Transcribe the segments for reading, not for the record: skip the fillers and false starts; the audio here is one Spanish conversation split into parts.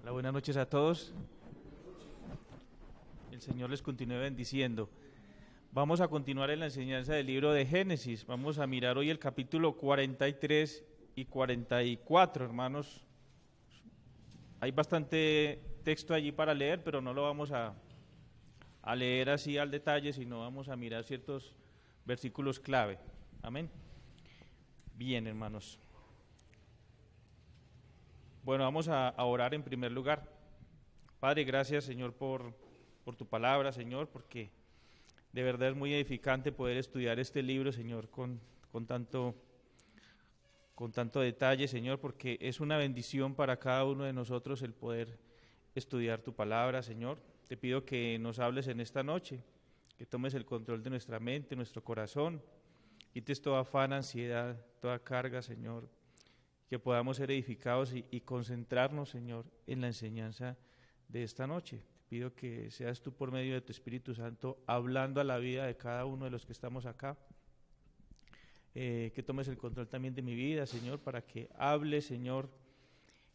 Hola, buenas noches a todos. El Señor les continúe bendiciendo. Vamos a continuar en la enseñanza del libro de Génesis. Vamos a mirar hoy el capítulo 43 y 44, hermanos. Hay bastante texto allí para leer, pero no lo vamos a leer así al detalle, sino vamos a mirar ciertos versículos clave. Amén. Bien, hermanos. Bueno, vamos a orar en primer lugar. Padre, gracias, Señor, por tu palabra, Señor, porque de verdad es muy edificante poder estudiar este libro, Señor, con tanto detalle, Señor, porque es una bendición para cada uno de nosotros el poder estudiar tu palabra, Señor. Te pido que nos hables en esta noche, que tomes el control de nuestra mente, nuestro corazón, quites toda afán, ansiedad, toda carga, Señor, que podamos ser edificados y concentrarnos, Señor, en la enseñanza de esta noche. Te pido que seas tú por medio de tu Espíritu Santo hablando a la vida de cada uno de los que estamos acá, que tomes el control también de mi vida, Señor, para que hable, Señor,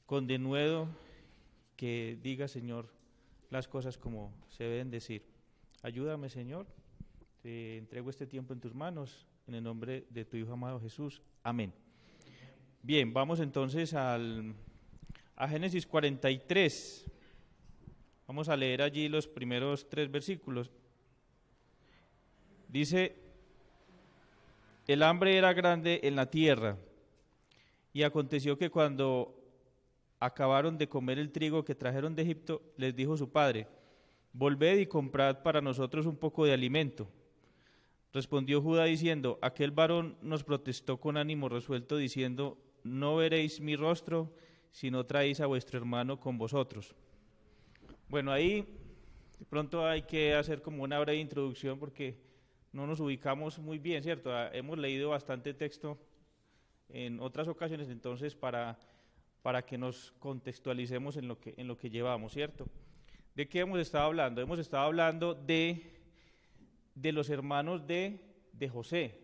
con denuedo, que diga, Señor, las cosas como se deben decir. Ayúdame, Señor, te entrego este tiempo en tus manos, en el nombre de tu Hijo amado Jesús. Amén. Bien, vamos entonces a Génesis 43. Vamos a leer allí los primeros 3 versículos. Dice: el hambre era grande en la tierra, y aconteció que cuando acabaron de comer el trigo que trajeron de Egipto, les dijo su padre: volved y comprad para nosotros un poco de alimento. Respondió Judá diciendo: aquel varón nos protestó con ánimo resuelto, diciendo: no veréis mi rostro, si no traéis a vuestro hermano con vosotros. Bueno, ahí de pronto hay que hacer como una breve introducción porque no nos ubicamos muy bien, ¿cierto? Hemos leído bastante texto en otras ocasiones, entonces para que nos contextualicemos en lo que llevamos, ¿cierto? ¿De qué hemos estado hablando? Hemos estado hablando de los hermanos de José,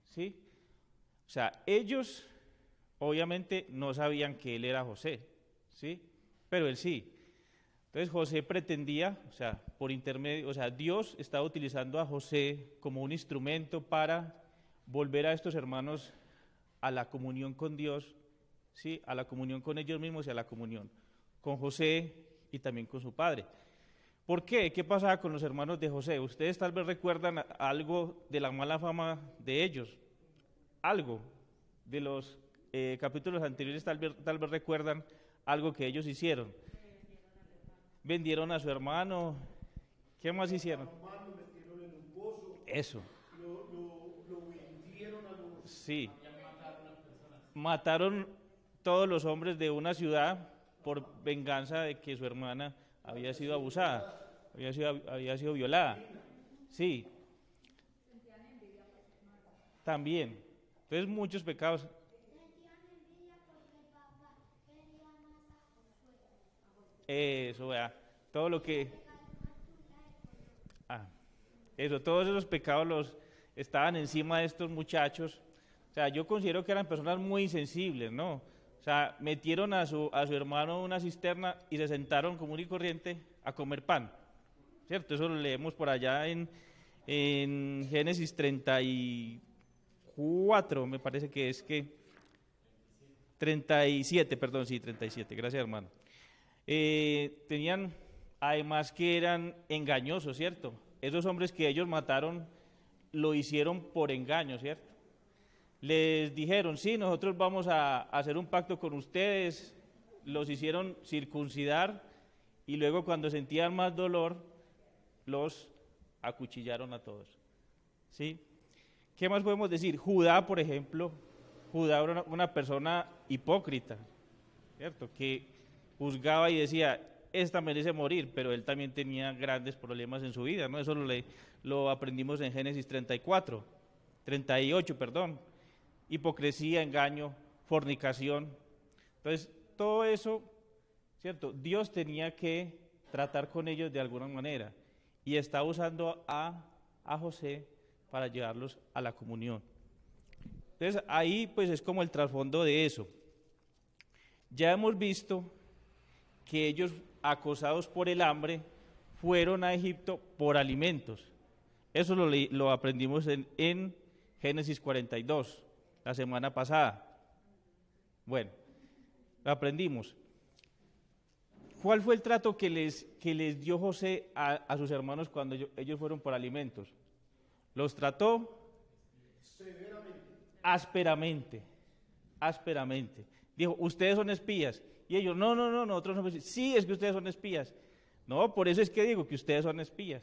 ¿sí? O sea, ellos obviamente no sabían que él era José, ¿sí? Pero él sí. Entonces José pretendía, o sea, por intermedio, o sea, Dios estaba utilizando a José como un instrumento para volver a estos hermanos a la comunión con Dios, ¿sí? A la comunión con ellos mismos y a la comunión con José y también con su padre. ¿Por qué? ¿Qué pasaba con los hermanos de José? Ustedes tal vez recuerdan algo de la mala fama de ellos, algo de los capítulos anteriores, tal vez recuerdan algo que ellos hicieron. Vendieron a su hermano. ¿Qué más hicieron? Eso. Lo vendieron a los... Sí. Mataron todos los hombres de una ciudad por venganza de que su hermana había sido abusada, había sido violada. Sí. También. Entonces muchos pecados. Eso, vea, todo lo que... eso, todos esos pecados los estaban encima de estos muchachos. O sea, yo considero que eran personas muy sensibles, ¿no? O sea, metieron a su hermano en una cisterna y se sentaron común y corriente a comer pan, ¿cierto? Eso lo leemos por allá en Génesis 34, me parece que es que... 37, perdón, sí, 37, gracias hermano. Tenían, además que eran engañosos, ¿cierto? Esos hombres que ellos mataron lo hicieron por engaño, ¿cierto? Les dijeron: sí, nosotros vamos a hacer un pacto con ustedes, los hicieron circuncidar y luego cuando sentían más dolor, los acuchillaron a todos, ¿sí? ¿Qué más podemos decir? Judá, por ejemplo, Judá era una persona hipócrita, ¿cierto? Que juzgaba y decía: esta merece morir, pero él también tenía grandes problemas en su vida, ¿no? Eso lo aprendimos en Génesis 38, perdón. Hipocresía, engaño, fornicación. Entonces, todo eso, ¿cierto? Dios tenía que tratar con ellos de alguna manera y está usando a José para llevarlos a la comunión. Entonces, ahí pues es como el trasfondo de eso. Ya hemos visto que ellos, acosados por el hambre, fueron a Egipto por alimentos. Eso lo aprendimos en Génesis 42, la semana pasada. Bueno, lo aprendimos. ¿Cuál fue el trato que les dio José a sus hermanos cuando ellos fueron por alimentos? Los trató ásperamente. Dijo, ustedes son espías. Y ellos, no, nosotros no. Sí, es que ustedes son espías. No, por eso es que digo que ustedes son espías.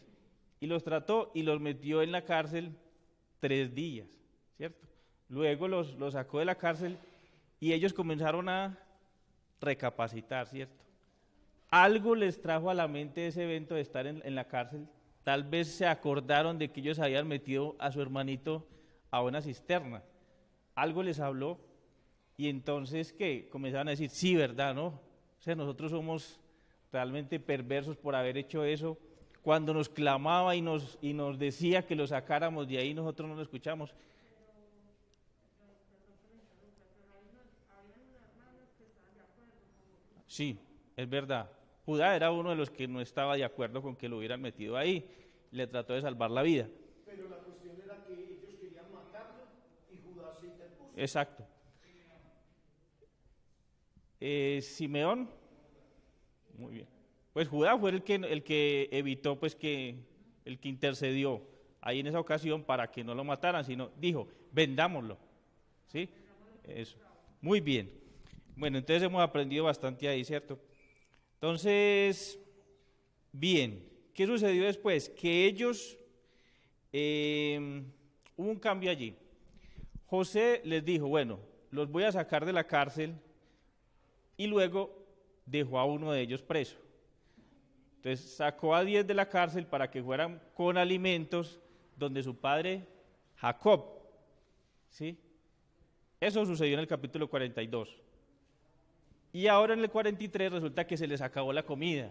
Y los trató y los metió en la cárcel 3 días, ¿cierto? Luego los sacó de la cárcel y ellos comenzaron a recapacitar, ¿cierto? Algo les trajo a la mente ese evento de estar en la cárcel. Tal vez se acordaron de que ellos habían metido a su hermanito a una cisterna. Algo les habló y entonces, ¿qué? Comenzaron a decir, sí, ¿verdad, no? O sea, nosotros somos realmente perversos por haber hecho eso. Cuando nos clamaba y nos decía que lo sacáramos de ahí, nosotros no lo escuchamos. Sí, es verdad. Judá era uno de los que no estaba de acuerdo con que lo hubieran metido ahí. Le trató de salvar la vida. Pero la cuestión era que ellos querían matarlo y Judá se interpuso. Exacto. Simeón, muy bien. Pues Judá fue el que evitó, pues el que intercedió ahí en esa ocasión para que no lo mataran, sino dijo, vendámoslo. ¿Sí? Eso. Muy bien. Bueno, entonces hemos aprendido bastante ahí, ¿cierto? Entonces, bien, ¿qué sucedió después? Que ellos, hubo un cambio allí. José les dijo, bueno, los voy a sacar de la cárcel y luego dejó a uno de ellos preso. Entonces sacó a 10 de la cárcel para que fueran con alimentos donde su padre Jacob, ¿sí? Eso sucedió en el capítulo 42. Y ahora en el 43 resulta que se les acabó la comida.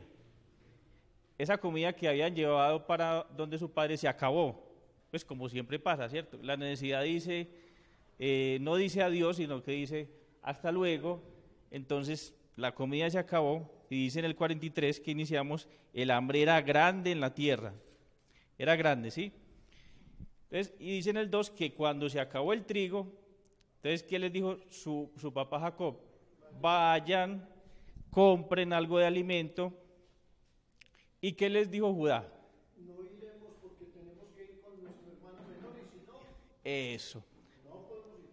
Esa comida que habían llevado para donde su padre se acabó. Pues como siempre pasa, ¿cierto? La necesidad dice, no dice adiós, sino que dice hasta luego. Entonces la comida se acabó y dice en el 43 que iniciamos, el hambre era grande en la tierra. Era grande, ¿sí? Entonces, y dice en el 2 que cuando se acabó el trigo, entonces, ¿qué les dijo su papá Jacob? Vayan, compren algo de alimento. ¿Y qué les dijo Judá? No iremos porque tenemos que ir con nuestro hermano menor y si no,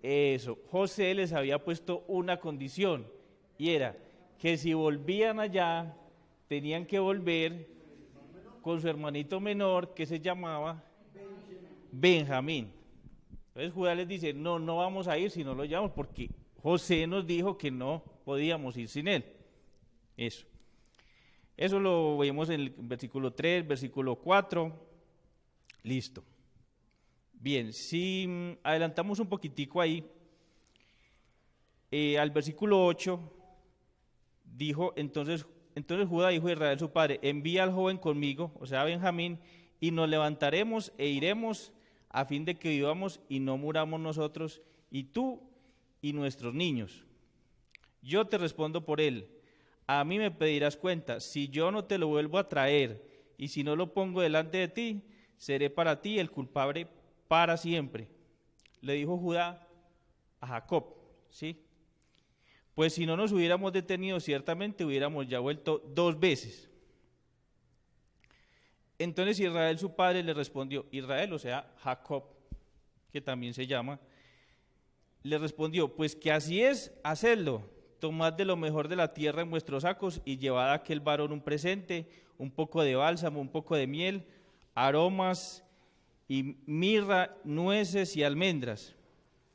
Eso. José les había puesto una condición y era que si volvían allá, tenían que volver con su hermanito menor que se llamaba Benjamín. Entonces Judá les dice, no vamos a ir si no lo llevamos porque José nos dijo que no podíamos ir sin él. Eso lo vemos en el versículo 3, versículo 4. Listo. Bien, si adelantamos un poquitico ahí, al versículo 8, dijo, entonces Judá dijo a Israel su padre, envía al joven conmigo, o sea, a Benjamín, y nos levantaremos e iremos a fin de que vivamos y no muramos nosotros, y tú y nuestros niños. Yo te respondo por él, a mí me pedirás cuenta, si yo no te lo vuelvo a traer, y si no lo pongo delante de ti, seré para ti el culpable para siempre. Le dijo Judá a Jacob, ¿sí? Pues si no nos hubiéramos detenido, ciertamente hubiéramos ya vuelto 2 veces. Entonces Israel, su padre, le respondió, Israel, o sea, Jacob, que también se llama, le respondió, pues que así es, hacedlo, tomad de lo mejor de la tierra en vuestros sacos y llevad a aquel varón un presente, un poco de bálsamo, un poco de miel, aromas y mirra, nueces y almendras,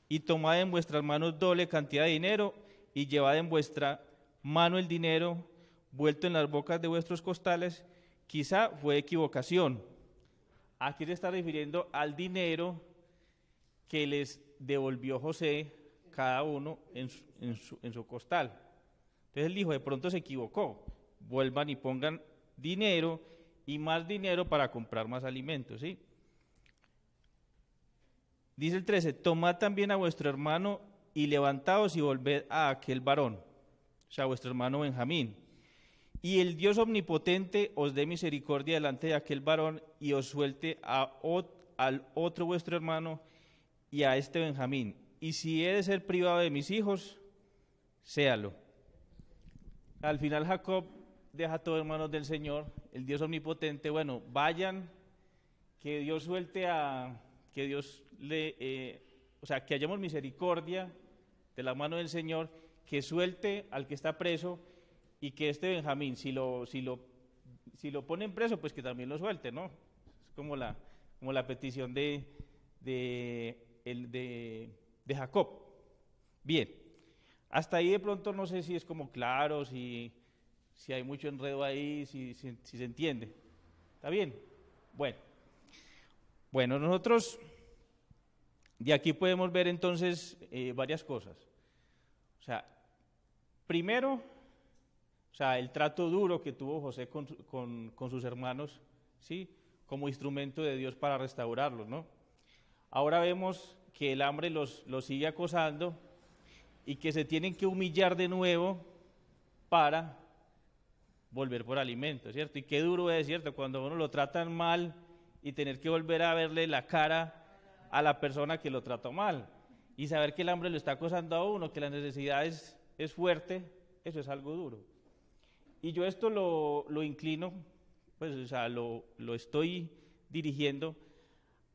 y tomad en vuestras manos doble cantidad de dinero, y llevad en vuestra mano el dinero vuelto en las bocas de vuestros costales. Quizá fue equivocación. Aquí se está refiriendo al dinero que les devolvió José cada uno en su costal. Entonces él dijo, de pronto se equivocó, vuelvan y pongan dinero y más dinero para comprar más alimentos, ¿sí? Dice el 13, tomad también a vuestro hermano y levantaos y volved a aquel varón, o sea, a vuestro hermano Benjamín, y el Dios omnipotente os dé misericordia delante de aquel varón y os suelte al otro vuestro hermano y a este Benjamín. Y si he de ser privado de mis hijos, séalo. Al final Jacob deja todo en manos del Señor, el Dios omnipotente. Bueno, vayan, que Dios suelte que Dios que hayamos misericordia de la mano del Señor, que suelte al que está preso y que este Benjamín, si lo ponen preso, pues que también lo suelte, ¿no? Es como la petición de Jacob. Bien, hasta ahí de pronto no sé si es como claro, si hay mucho enredo ahí, si se entiende. ¿Está bien? Bueno, nosotros de aquí podemos ver entonces varias cosas. O sea, primero, el trato duro que tuvo José con sus hermanos, ¿sí? Como instrumento de Dios para restaurarlos, ¿no? Ahora vemos que el hambre los sigue acosando y que se tienen que humillar de nuevo para volver por alimento, ¿cierto? Y qué duro es, ¿cierto? Cuando uno lo tratan mal y tener que volver a verle la cara a la persona que lo trató mal y saber que el hambre lo está acosando a uno, que la necesidad es fuerte, eso es algo duro. Y yo esto lo inclino, pues, lo estoy dirigiendo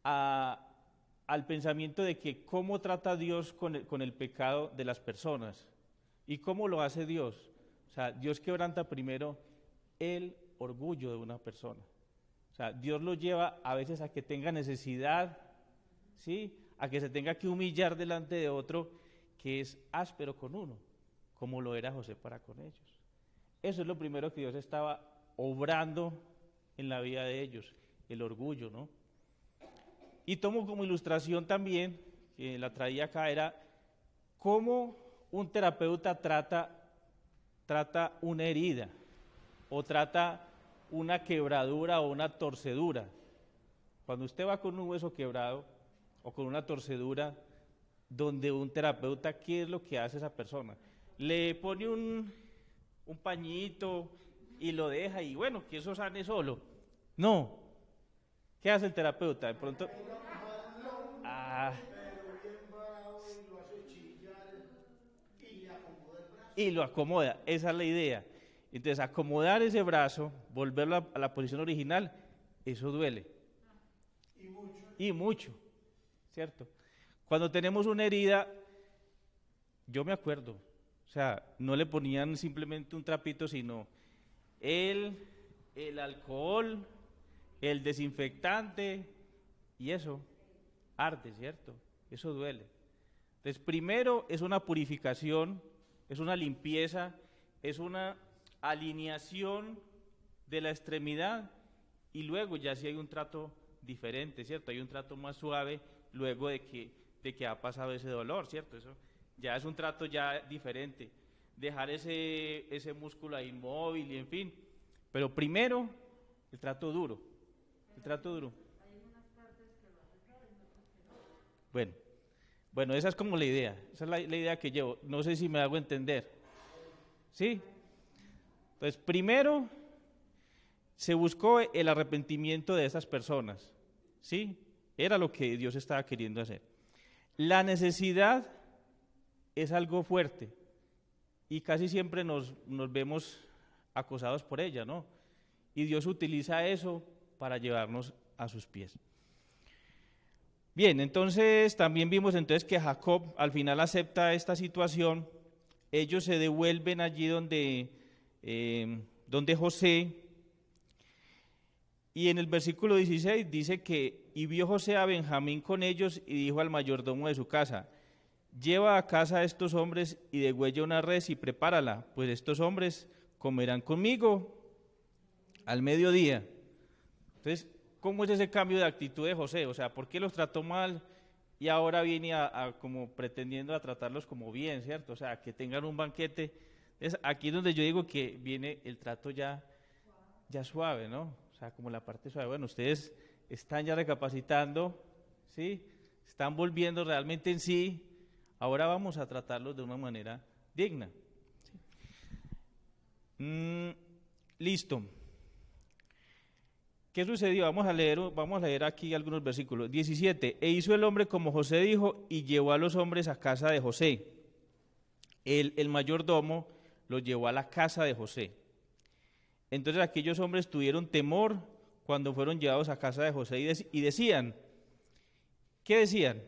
al pensamiento de que cómo trata Dios con el pecado de las personas y cómo lo hace Dios. O sea, Dios quebranta primero el orgullo de una persona. O sea, Dios lo lleva a veces a que tenga necesidad, ¿sí? A que se tenga que humillar delante de otro que es áspero con uno, como lo era José para con ellos. Eso es lo primero que Dios estaba obrando en la vida de ellos, el orgullo, ¿no? Y tomo como ilustración también, que la traía acá, era cómo un terapeuta trata una herida o trata una quebradura o una torcedura. Cuando usted va con un hueso quebrado o con una torcedura, donde un terapeuta, ¿qué es lo que hace esa persona? Le pone un pañito y lo deja y bueno, que eso sane solo. No. ¿Qué hace el terapeuta? De pronto... y lo acomoda, esa es la idea. Entonces, acomodar ese brazo, volverlo a la posición original, eso duele. Y mucho, ¿cierto? Cuando tenemos una herida, yo me acuerdo, o sea, no le ponían simplemente un trapito, sino el alcohol, el desinfectante, y eso arde, ¿cierto? Eso duele. Entonces, primero es una purificación, es una limpieza, es una alineación de la extremidad, y luego ya sí hay un trato diferente, ¿cierto? Hay un trato más suave luego de que ha pasado ese dolor, ¿cierto? Eso ya es un trato ya diferente. Dejar ese músculo ahí inmóvil y en fin. Pero primero, el trato duro. El trato duro. Bueno, esa es como la idea. Esa es la idea que llevo. No sé si me hago entender. ¿Sí? Entonces, primero se buscó el arrepentimiento de esas personas. ¿Sí? Era lo que Dios estaba queriendo hacer. La necesidad es algo fuerte y casi siempre nos vemos acosados por ella, ¿no? Y Dios utiliza eso para llevarnos a sus pies. Bien, entonces también vimos entonces que Jacob al final acepta esta situación. Ellos se devuelven allí donde José, y en el versículo 16 dice que y vio José a Benjamín con ellos y dijo al mayordomo de su casa: lleva a casa a estos hombres y degüella una res y prepárala, pues estos hombres comerán conmigo al mediodía. Entonces, ¿cómo es ese cambio de actitud de José? O sea, ¿por qué los trató mal y ahora viene como pretendiendo a tratarlos como bien, ¿cierto? O sea, que tengan un banquete. Es aquí donde yo digo que viene el trato ya suave, ¿no? O sea, como la parte suave. Bueno, ustedes están ya recapacitando, ¿sí? Están volviendo realmente en sí. Ahora vamos a tratarlos de una manera digna. ¿Sí? Listo. ¿Qué sucedió? Vamos a leer aquí algunos versículos. 17. E hizo el hombre como José dijo y llevó a los hombres a casa de José. El mayordomo los llevó a la casa de José. Entonces aquellos hombres tuvieron temor cuando fueron llevados a casa de José y decían, ¿qué decían?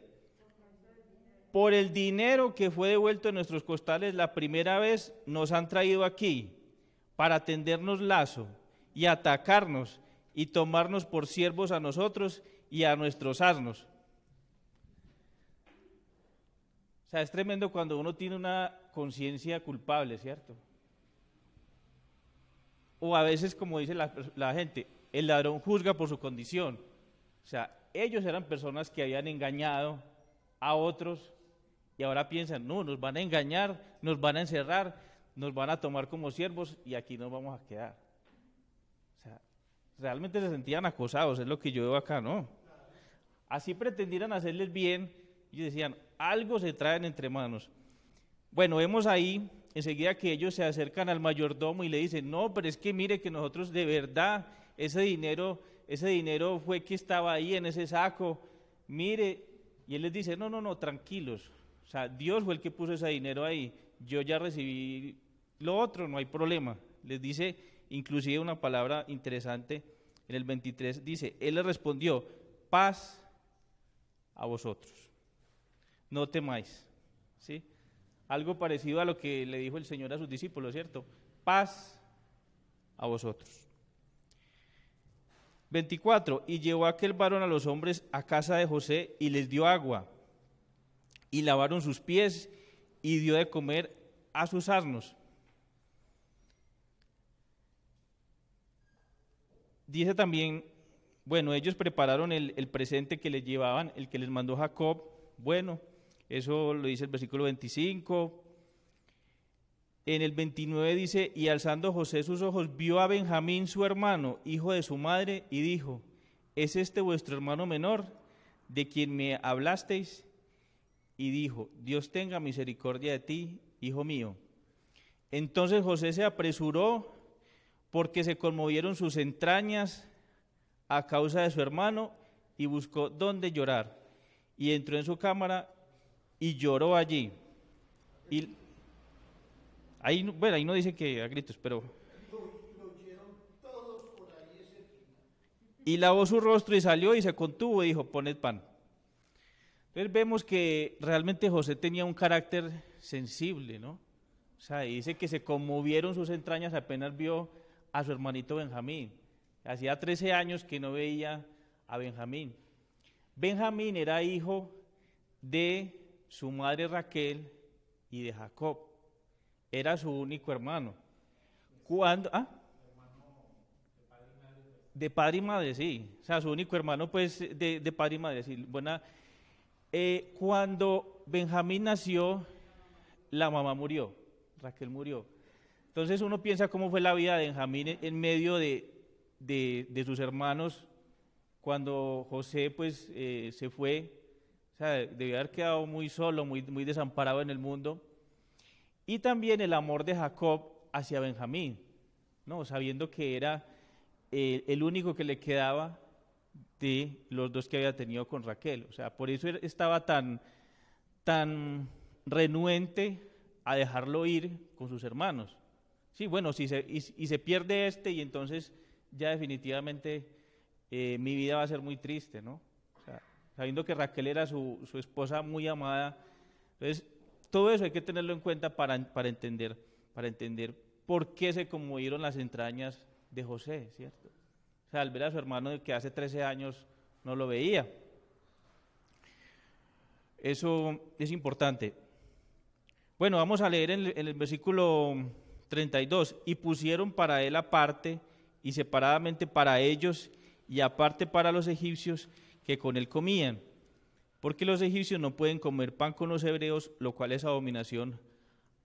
Por el dinero que fue devuelto en nuestros costales la primera vez nos han traído aquí para tendernos lazo y atacarnos y tomarnos por siervos a nosotros y a nuestros asnos. O sea, es tremendo cuando uno tiene una conciencia culpable, ¿cierto? O a veces, como dice la gente, el ladrón juzga por su condición. O sea, ellos eran personas que habían engañado a otros y ahora piensan, no, nos van a engañar, nos van a encerrar, nos van a tomar como siervos y aquí nos vamos a quedar. O sea, realmente se sentían acosados, es lo que yo veo acá, ¿no? Así pretendieran hacerles bien y decían, algo se traen entre manos. Bueno, vemos ahí enseguida que ellos se acercan al mayordomo y le dicen, no, pero es que mire que nosotros de verdad, ese dinero fue que estaba ahí en ese saco, mire, y él les dice, no, tranquilos, o sea, Dios fue el que puso ese dinero ahí, yo ya recibí lo otro, no hay problema. Les dice inclusive una palabra interesante, en el 23 dice, él les respondió, paz a vosotros, no temáis, ¿sí? Algo parecido a lo que le dijo el Señor a sus discípulos, ¿cierto? Paz a vosotros. 24, y llevó aquel varón a los hombres a casa de José y les dio agua, y lavaron sus pies, y dio de comer a sus asnos. Dice también, bueno, ellos prepararon el presente que les llevaban, el que les mandó Jacob, bueno, eso lo dice el versículo 25. En el 29 dice, y alzando José sus ojos, vio a Benjamín su hermano, hijo de su madre, y dijo, ¿es este vuestro hermano menor, de quien me hablasteis? Y dijo, Dios tenga misericordia de ti, hijo mío. Entonces José se apresuró, porque se conmovieron sus entrañas a causa de su hermano, y buscó dónde llorar. Y entró en su cámara y lloró allí. Y ahí, bueno, ahí no dice que a gritos, pero... Y lavó su rostro y salió y se contuvo y dijo, poned pan. Entonces vemos que realmente José tenía un carácter sensible, ¿no? O sea, dice que se conmovieron sus entrañas apenas vio a su hermanito Benjamín. Hacía 13 años que no veía a Benjamín. Benjamín era hijo de su madre Raquel y de Jacob. Era su único hermano. ¿Cuándo? ¿Ah? De padre y madre, sí. O sea, su único hermano, pues, de padre y madre, sí. Buena. Cuando Benjamín nació, la mamá murió, Raquel murió. Entonces uno piensa cómo fue la vida de Benjamín en medio de sus hermanos cuando José, pues, se fue. O sea, debió haber quedado muy solo, muy desamparado en el mundo. Y también el amor de Jacob hacia Benjamín, ¿no? Sabiendo que era el único que le quedaba de los dos que había tenido con Raquel. O sea, por eso estaba tan renuente a dejarlo ir con sus hermanos. Sí, bueno, si se pierde y entonces ya definitivamente mi vida va a ser muy triste, ¿no? O sea, sabiendo que Raquel era su esposa muy amada. Entonces, todo eso hay que tenerlo en cuenta para entender por qué se conmovieron las entrañas de José, ¿cierto? O sea, al ver a su hermano que hace 13 años no lo veía. Eso es importante. Bueno, vamos a leer en el versículo 32. Y pusieron para él aparte y separadamente para ellos y aparte para los egipcios que con él comían, porque los egipcios no pueden comer pan con los hebreos, lo cual es abominación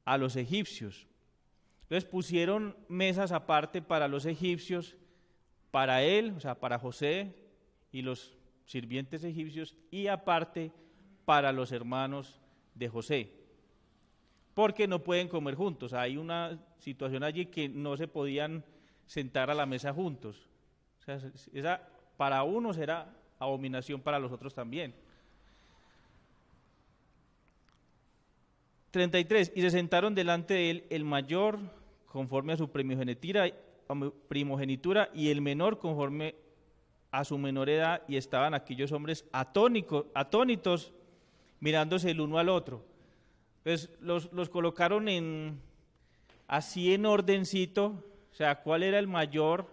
a los egipcios. Entonces pusieron mesas aparte para los egipcios, para él, o sea, para José y los sirvientes egipcios, y aparte para los hermanos de José, porque no pueden comer juntos. Hay una situación allí que no se podían sentar a la mesa juntos. O sea, esa para unos era abominación, para los otros también. 33. Y se sentaron delante de él el mayor conforme a su primogenitura y el menor conforme a su menor edad, y estaban aquellos hombres atónitos mirándose el uno al otro. Entonces los colocaron así en ordencito, o sea, ¿cuál era el mayor?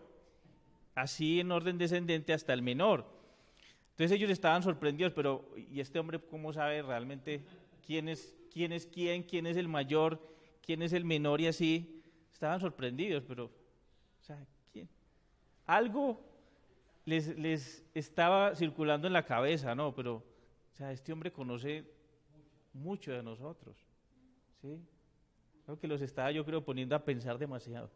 Así en orden descendente hasta el menor. Entonces ellos estaban sorprendidos, pero ¿y este hombre cómo sabe realmente quién es quién, quién es el mayor, quién es el menor? Y así estaban sorprendidos, pero, o sea, ¿quién? Algo les estaba circulando en la cabeza, ¿no? Pero, o sea, este hombre conoce mucho de nosotros, ¿sí? Creo que los estaba, yo creo, poniendo a pensar demasiado.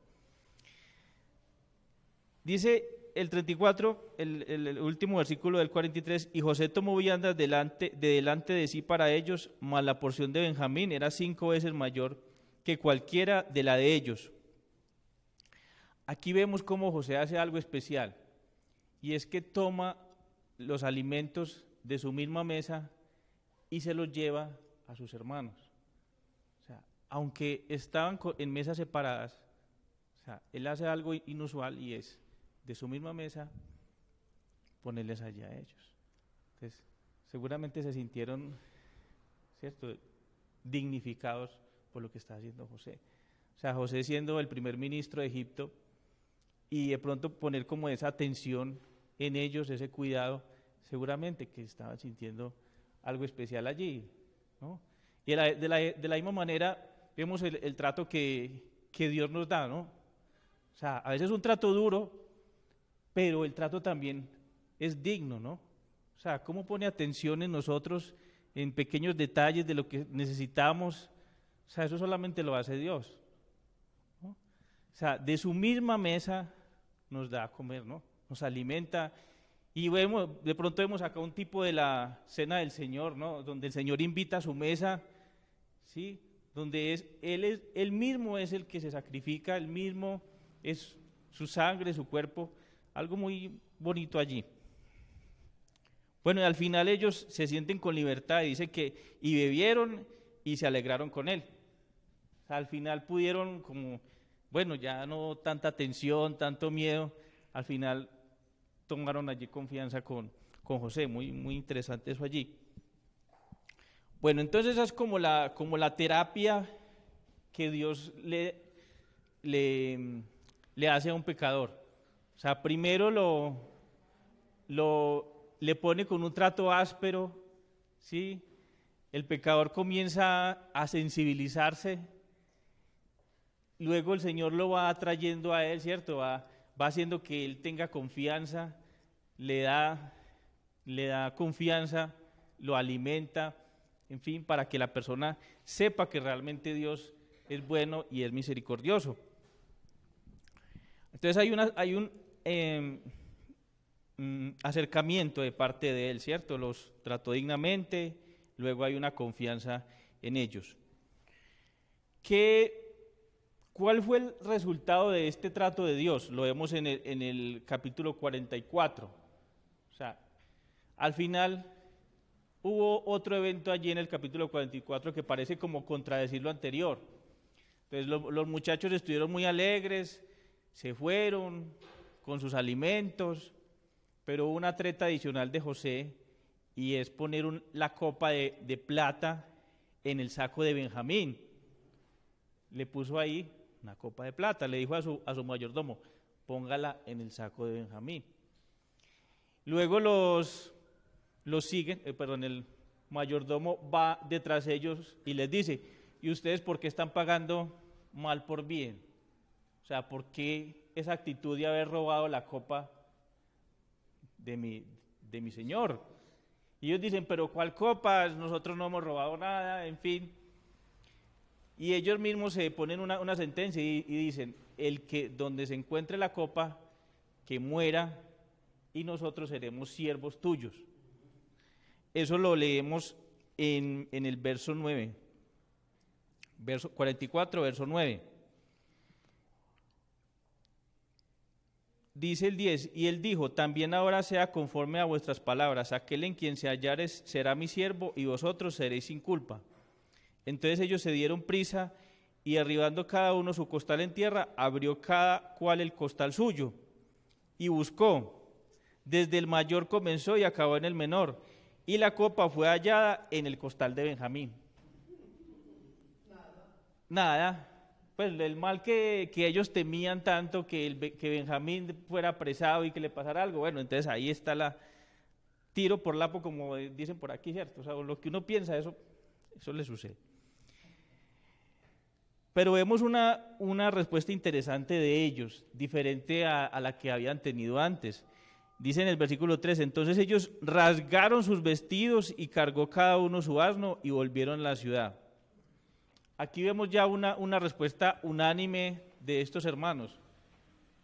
Dice el 34, el último versículo del 43, y José tomó viandas delante de sí para ellos, mas la porción de Benjamín era 5 veces mayor que cualquiera de la de ellos. Aquí vemos cómo José hace algo especial, y es que toma los alimentos de su misma mesa y se los lleva a sus hermanos. O sea, aunque estaban en mesas separadas, o sea, él hace algo inusual, y es de su misma mesa ponerles allá a ellos. Entonces, seguramente se sintieron, ¿cierto?, dignificados por lo que está haciendo José. O sea, José siendo el primer ministro de Egipto, y de pronto poner como esa atención en ellos, ese cuidado, seguramente que estaban sintiendo algo especial allí, ¿no? Y de la misma manera vemos el trato que Dios nos da, ¿no? O sea, a veces un trato duro, pero el trato también es digno, ¿no? O sea, cómo pone atención en nosotros, en pequeños detalles de lo que necesitamos. O sea, eso solamente lo hace Dios, ¿no? O sea, de su misma mesa nos da a comer, ¿no? Nos alimenta. Y de pronto vemos acá un tipo de la cena del Señor, ¿no? Donde el Señor invita a su mesa, ¿sí? Donde Él mismo es el que se sacrifica, Él mismo es su sangre, su cuerpo, algo muy bonito allí. Bueno, y al final ellos se sienten con libertad, y dice que y bebieron y se alegraron con él. O sea, al final pudieron como, bueno, ya no tanta tensión, tanto miedo, al final tomaron allí confianza con José. Muy, muy interesante eso allí. Bueno, entonces esa es como la terapia que Dios le hace a un pecador. O sea, primero le pone con un trato áspero, ¿sí? El pecador comienza a sensibilizarse, luego el Señor lo va atrayendo a él, ¿cierto? Va haciendo que él tenga confianza, le da confianza, lo alimenta, en fin, para que la persona sepa que realmente Dios es bueno y es misericordioso. Entonces hay un acercamiento de parte de él, ¿cierto? Los trató dignamente, luego hay una confianza en ellos. ¿Cuál fue el resultado de este trato de Dios? Lo vemos en el capítulo 44. O sea, al final hubo otro evento allí en el capítulo 44 que parece como contradecir lo anterior. Entonces los muchachos estuvieron muy alegres, se fueron con sus alimentos, pero hubo una treta adicional de José, y es poner la copa de plata en el saco de Benjamín. Le puso ahí una copa de plata, le dijo a su mayordomo, póngala en el saco de Benjamín. Luego los siguen, el mayordomo va detrás de ellos y les dice, ¿y ustedes por qué están pagando mal por bien? O sea, ¿por qué esa actitud de haber robado la copa de mi señor? Y ellos dicen, pero ¿cuál copa? Nosotros no hemos robado nada, en fin. Y ellos mismos se ponen una sentencia y dicen, donde se encuentre la copa, que muera, y nosotros seremos siervos tuyos. Eso lo leemos en el verso 9, verso 44, verso 9. dice el 10, y él dijo, también ahora sea conforme a vuestras palabras, aquel en quien se hallares será mi siervo y vosotros seréis sin culpa. Entonces ellos se dieron prisa y derribando cada uno su costal en tierra, abrió cada cual el costal suyo y buscó. Desde el mayor comenzó y acabó en el menor, y la copa fue hallada en el costal de Benjamín. Nada. Pues el mal que ellos temían tanto, que Benjamín fuera apresado y que le pasara algo, bueno, entonces ahí está la tiro por lapo, como dicen por aquí, ¿cierto? O sea, lo que uno piensa, eso le sucede. Pero vemos una respuesta interesante de ellos, diferente a la que habían tenido antes. Dice en el versículo 3, entonces ellos rasgaron sus vestidos y cargó cada uno su asno y volvieron a la ciudad. Aquí vemos ya una respuesta unánime de estos hermanos,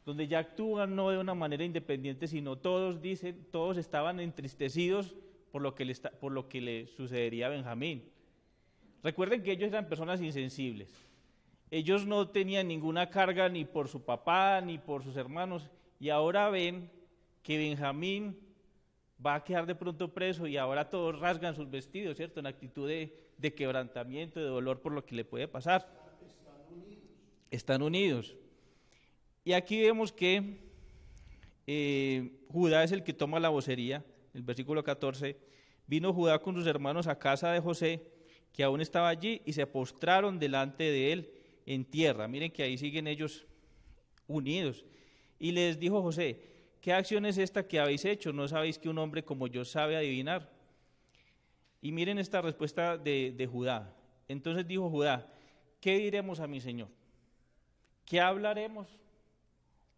donde ya actúan no de una manera independiente, sino todos dicen, todos estaban entristecidos por lo que le sucedería a Benjamín. Recuerden que ellos eran personas insensibles. Ellos no tenían ninguna carga ni por su papá ni por sus hermanos, y ahora ven que Benjamín va a quedar de pronto preso y ahora todos rasgan sus vestidos, ¿cierto? En actitud de quebrantamiento, de dolor por lo que le puede pasar. Están unidos. Y aquí vemos que Judá es el que toma la vocería. El versículo 14, vino Judá con sus hermanos a casa de José, que aún estaba allí, y se postraron delante de él en tierra. Miren que ahí siguen ellos unidos. Y les dijo José, ¿qué acción es esta que habéis hecho? ¿No sabéis que un hombre como yo sabe adivinar? Y miren esta respuesta de Judá. Entonces dijo Judá, ¿qué diremos a mi señor? ¿Qué hablaremos?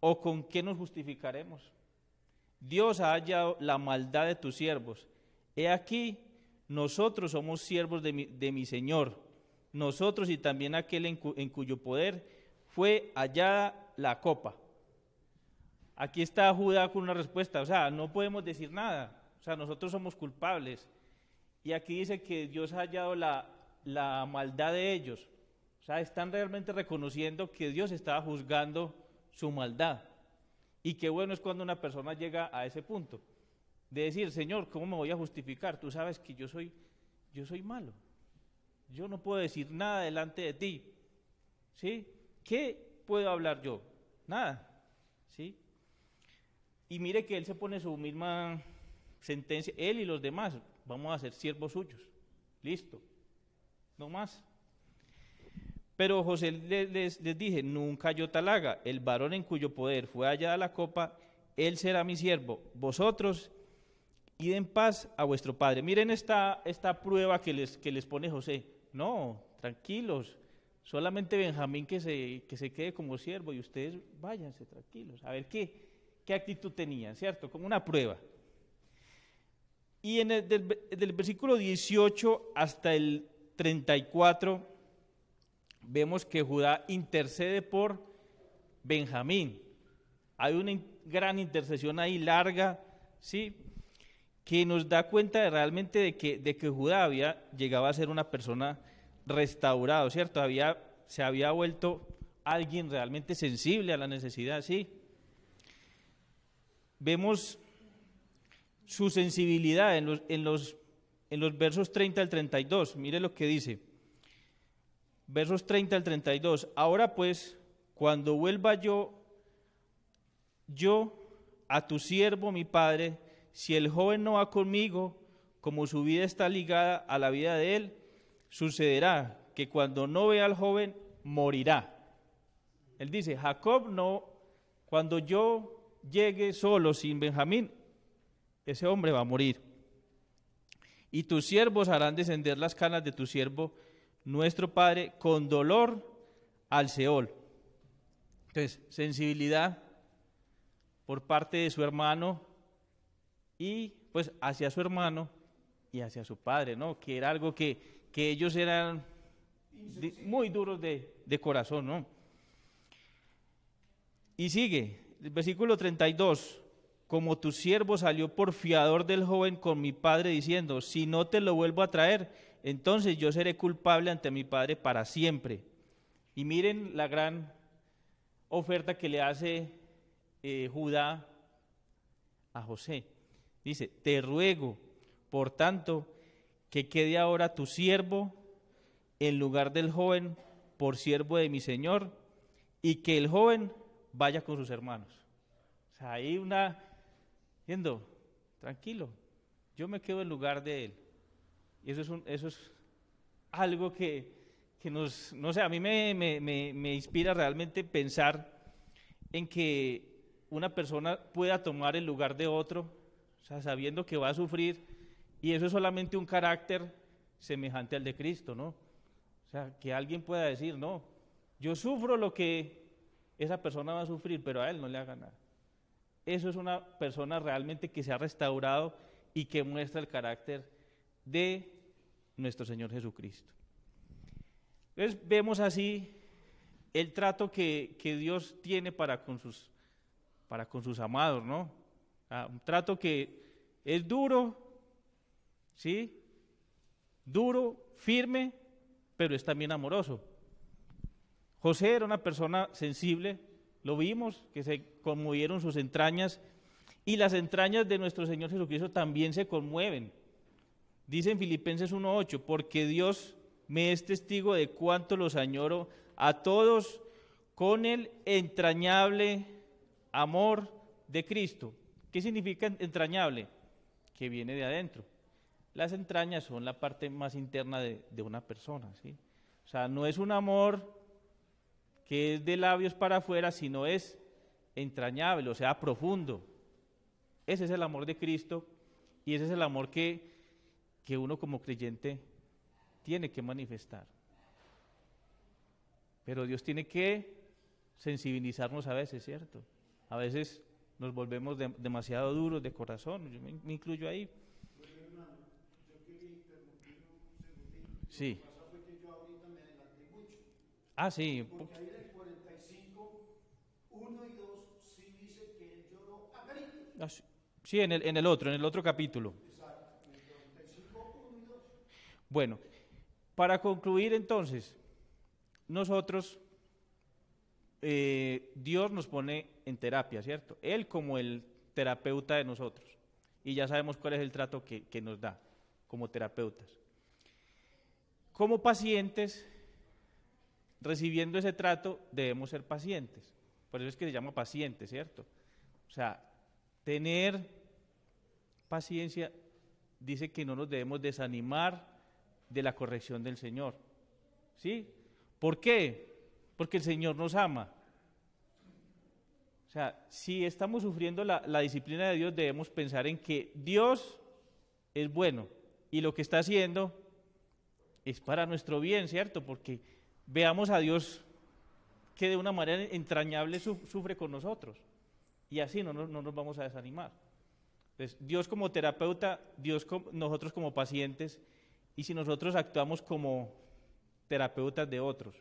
¿O con qué nos justificaremos? Dios ha hallado la maldad de tus siervos. He aquí, nosotros somos siervos de mi señor, nosotros y también aquel en cuyo poder fue hallada la copa. Aquí está Judá con una respuesta, o sea, no podemos decir nada, o sea, nosotros somos culpables. Y aquí dice que Dios ha hallado la maldad de ellos, o sea, están realmente reconociendo que Dios estaba juzgando su maldad. Y qué bueno es cuando una persona llega a ese punto, de decir, Señor, ¿cómo me voy a justificar? Tú sabes que yo soy malo, yo no puedo decir nada delante de ti, ¿sí? ¿Qué puedo hablar yo? Nada, ¿sí? Y mire que él se pone su misma sentencia, él y los demás, vamos a ser siervos suyos, listo, no más. Pero José les dije, nunca yo tal haga, el varón en cuyo poder fue hallada la copa, él será mi siervo, vosotros id en paz a vuestro padre. Miren esta prueba que les pone José, no, tranquilos, solamente Benjamín que se quede como siervo y ustedes váyanse tranquilos, a ver qué actitud tenían, ¿cierto? Como una prueba. Y del versículo 18 hasta el 34, vemos que Judá intercede por Benjamín. Hay una gran intercesión ahí larga, ¿sí? Que nos da cuenta realmente de que Judá había llegado a ser una persona restaurada, ¿cierto? Se había vuelto alguien realmente sensible a la necesidad, ¿sí? Vemos su sensibilidad en los versos 30 al 32. Mire lo que dice. Versos 30 al 32. Ahora pues, cuando vuelva yo a tu siervo, mi padre, si el joven no va conmigo, como su vida está ligada a la vida de él, sucederá que cuando no vea al joven, morirá. Él dice, Jacob no, cuando yo llegue solo sin Benjamín, ese hombre va a morir. Y tus siervos harán descender las canas de tu siervo, nuestro padre, con dolor al Seol. Entonces, sensibilidad por parte de su hermano y pues hacia su hermano y hacia su padre, ¿no? Que era algo que ellos eran muy duros de corazón, ¿no? Y sigue, el versículo 32, como tu siervo salió por fiador del joven con mi padre diciendo, si no te lo vuelvo a traer, entonces yo seré culpable ante mi padre para siempre. Y miren la gran oferta que le hace Judá a José. Dice, te ruego, por tanto, que quede ahora tu siervo en lugar del joven por siervo de mi señor, y que el joven vaya con sus hermanos. O sea, hay viendo, tranquilo, yo me quedo en lugar de él. Y eso es algo que nos, no sé, a mí me inspira realmente pensar en que una persona pueda tomar el lugar de otro, o sea, sabiendo que va a sufrir, y eso es solamente un carácter semejante al de Cristo, ¿no? O sea, que alguien pueda decir, no, yo sufro lo que esa persona va a sufrir, pero a él no le haga nada. Eso es una persona realmente que se ha restaurado y que muestra el carácter de nuestro Señor Jesucristo. Entonces vemos así el trato que Dios tiene para con sus amados, ¿no? Un trato que es duro, ¿sí? Duro, firme, pero es también amoroso. José era una persona sensible, lo vimos, que se conmovieron sus entrañas, y las entrañas de nuestro Señor Jesucristo también se conmueven. Dice en Filipenses 1:8, porque Dios me es testigo de cuánto los añoro a todos con el entrañable amor de Cristo. ¿Qué significa entrañable? Que viene de adentro. Las entrañas son la parte más interna de una persona, ¿sí? O sea, no es un amor que es de labios para afuera, sino es entrañable, o sea, profundo. Ese es el amor de Cristo y ese es el amor que uno como creyente tiene que manifestar. Pero Dios tiene que sensibilizarnos a veces, ¿cierto? A veces nos volvemos demasiado duros de corazón, yo me incluyo ahí. Bueno, hermano, yo quería interrumpir un segundito. Sí. Lo que pasa fue que yo ahorita me adelanté mucho. Ah, sí. Porque ahí en el 45, 1 y 2, sí dice que él lloró a gritos. Sí, en el otro capítulo. Exacto, en el 45, 1 y 2. Bueno, para concluir entonces, nosotros, Dios nos pone en terapia, ¿cierto? Él como el terapeuta de nosotros. Y ya sabemos cuál es el trato que nos da como terapeutas. Como pacientes, recibiendo ese trato, debemos ser pacientes. Por eso es que se llama paciente, ¿cierto? O sea, tener paciencia dice que no nos debemos desanimar de la corrección del Señor. ¿Sí? ¿Por qué? Porque el Señor nos ama. O sea, si estamos sufriendo la disciplina de Dios, debemos pensar en que Dios es bueno y lo que está haciendo es para nuestro bien, ¿cierto? Porque veamos a Dios que de una manera entrañable sufre con nosotros y así no nos vamos a desanimar. Entonces, Dios como terapeuta, nosotros como pacientes, y si nosotros actuamos como terapeutas de otros,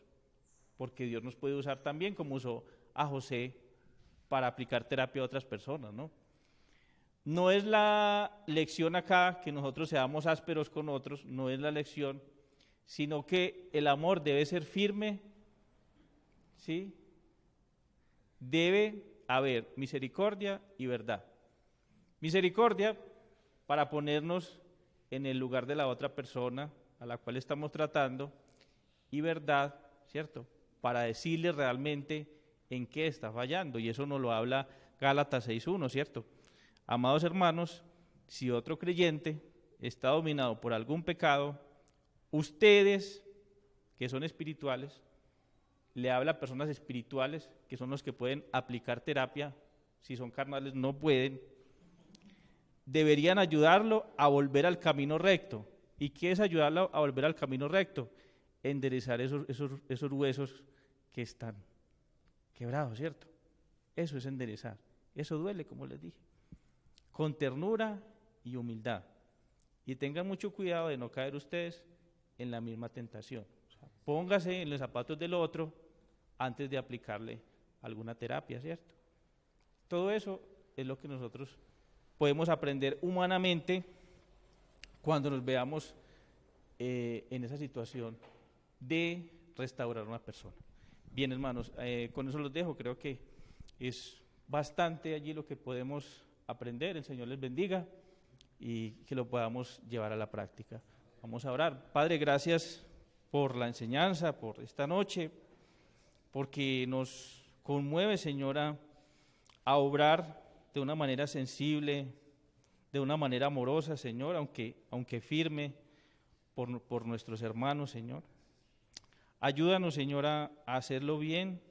porque Dios nos puede usar también como usó a José para aplicar terapia a otras personas, ¿no? No es la lección acá que nosotros seamos ásperos con otros, no es la lección, sino que el amor debe ser firme, ¿sí? Debe haber misericordia y verdad. Misericordia para ponernos en el lugar de la otra persona a la cual estamos tratando, y verdad, ¿cierto? Para decirle realmente en qué está fallando, y eso nos lo habla Gálatas 6:1, ¿cierto? Amados hermanos, si otro creyente está dominado por algún pecado, ustedes, que son espirituales, le habla a personas espirituales, que son los que pueden aplicar terapia, si son carnales no pueden, deberían ayudarlo a volver al camino recto. ¿Y qué es ayudarlo a volver al camino recto? Enderezar esos huesos que están quebrados, ¿cierto? Eso es enderezar. Eso duele, como les dije. Con ternura y humildad. Y tengan mucho cuidado de no caer ustedes en la misma tentación. O sea, póngase en los zapatos del otro antes de aplicarle alguna terapia, ¿cierto? Todo eso es lo que nosotros podemos aprender humanamente cuando nos veamos en esa situación de restaurar a una persona. Bien, hermanos, con eso los dejo. Creo que es bastante allí lo que podemos aprender. El Señor les bendiga y que lo podamos llevar a la práctica. Vamos a orar. Padre, gracias por la enseñanza, por esta noche, porque nos conmueve, Señora, a obrar de una manera sensible, de una manera amorosa, Señor, aunque firme por nuestros hermanos, Señor. Ayúdanos, Señora, a hacerlo bien,